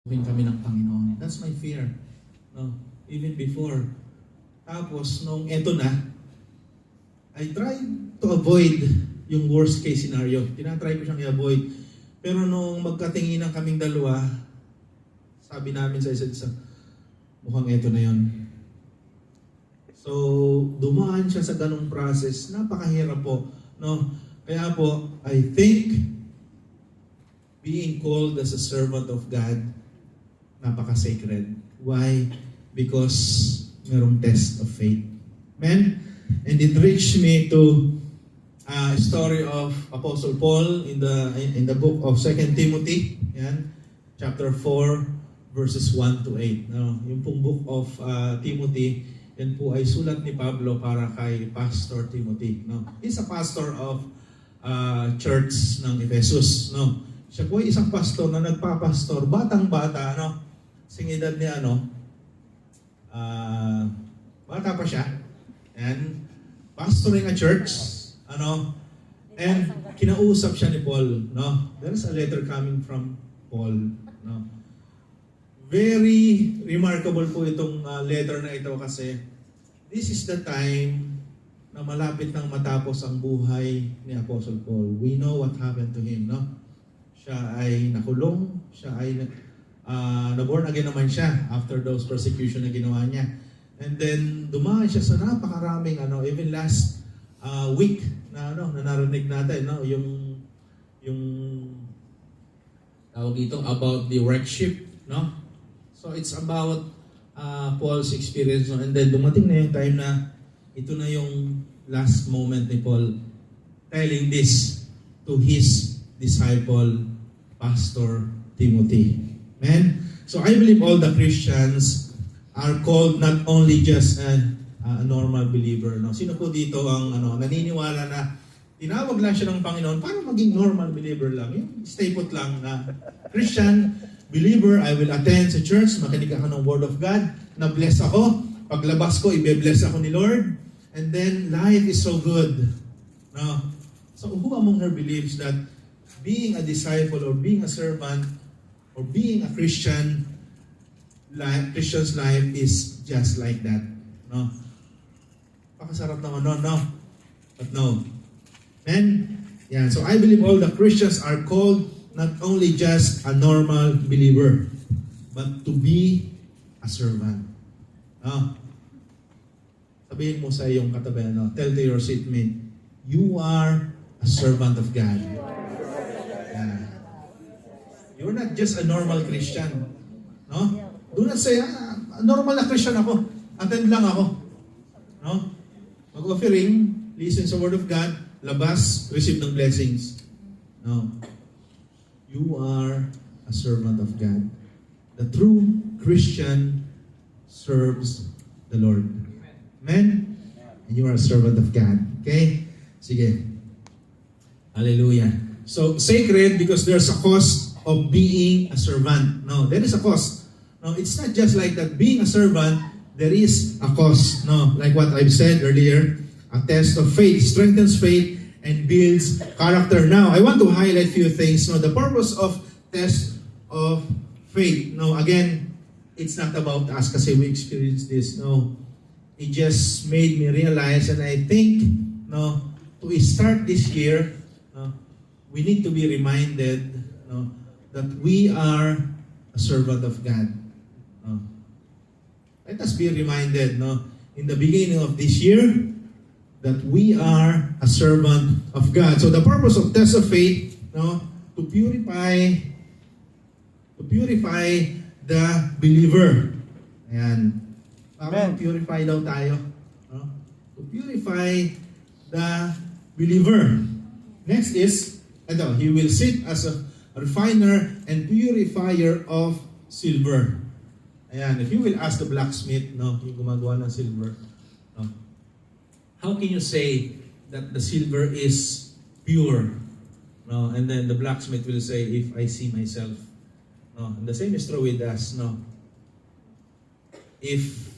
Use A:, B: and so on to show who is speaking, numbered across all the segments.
A: kami ng Panginoon. That's my fear. No? Even before. Tapos, nung eto na, I tried to avoid yung worst case scenario. Tinatry ko siyang i-avoid. Pero nung magkatinginan kaming dalawa, sabi namin sa isa't isa, mukhang eto na yon. So, dumaan siya sa ganung process. Napakahirap po. No? Kaya po, I think being called as a servant of God, napaka-sacred. Why? Because merong test of faith. Amen? And it reached me to a story of Apostle Paul in the book of 2 Timothy, yan, chapter 4, verses 1 to 8. No? Yung pong book of Timothy, yan po ay sulat ni Pablo para kay Pastor Timothy. No? He's a pastor of church ng Ephesus. No? Siya po ay isang pastor na nagpapastor, batang-bata, no? Sing edad niya, bata pa siya. And pastoring a church, and kinausap siya ni Paul, no? There is a letter coming from Paul, no? Very remarkable po itong letter na ito kasi this is the time na malapit nang matapos ang buhay ni Apostle Paul. We know what happened to him, no? Siya ay nakulong, siya ay na-born again naman siya after those persecution na ginawa niya. And then dumaan siya sa napakaraming even last week na narinig natin, no, yung tawag dito about the wrecked ship, no? So it's about Paul's experience, no? And then dumating na yung time na ito na yung last moment ni Paul telling this to his disciple Pastor Timothy. Amen? So I believe all the Christians are called not only just a normal believer. No? Sino po dito ang naniniwala na tinawag lang siya ng Panginoon para maging normal believer lang? Yung stay put lang na Christian believer, I will attend sa church, makinig ako ng Word of God, na-bless ako, paglabas ko, ibe-bless ako ni Lord, and then life is so good. No? So who among her believes that being a disciple or being a servant or being a Christian, Christian's life is just like that? No? Pakasarap naman, no? But no. And, yeah, so I believe all the Christians are called not only just a normal believer, but to be a servant. No? Sabihin mo sa iyong katabi, tell to your seatmate, you are a servant of God. Yeah. You're not just a normal Christian. No? Do not say, normal na Christian ako. Attend lang ako. No? Mag-offering, listen sa Word of God, labas, receive ng blessings. No. You are a servant of God. The true Christian serves the Lord. Amen? And you are a servant of God. Okay? Sige. Hallelujah. So, sacred because there's a cost of being a servant. No, there is a cost. No, it's not just like that. Being a servant, there is a cost. No, like what I've said earlier, a test of faith strengthens faith and builds character. Now, I want to highlight a few things. No, the purpose of test of faith. No, again, it's not about us kasi we experienced this. No, it just made me realize, and I think, no, to start this year, no, we need to be reminded, no, that we are a servant of God. No. Let us be reminded, no, in the beginning of this year, that we are a servant of God. So the purpose of test of faith, no, to purify the believer. Ayan. Para purify daw tayo. No? To purify the believer. Next is, he will sit as a refiner and purifier of silver. Ayan, if you will ask the blacksmith, no, yung gumagawa ng silver, no, how can you say that the silver is pure? No, and then the blacksmith will say, if I see myself. No, and the same is true with us, no. If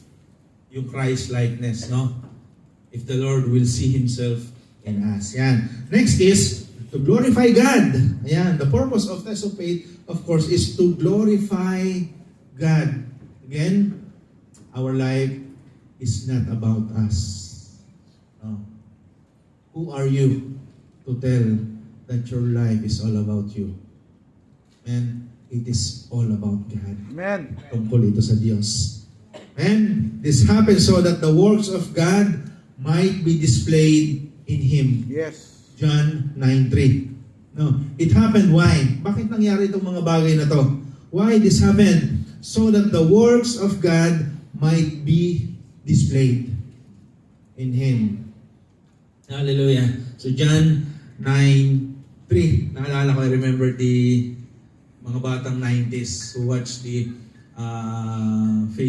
A: yung Christ likeness, no, if the Lord will see Himself in us. Yan. Next is To glorify God. Ayan, the purpose of test of faith, of course, is to glorify God. Again, our life is not about us. No. Who are you to tell that your life is all about you? And it is all about God.
B: Amen.
A: Tungkol ito sa Diyos. And this happens so that the works of God might be displayed in Him.
B: Yes.
A: John 9:3. No, it happened why? Bakit nangyari itong mga bagay na to? Why this happened? So that the works of God might be displayed in Him. Hallelujah. So John 9:3. Naalala ko, I remember the mga batang 90s who watched the face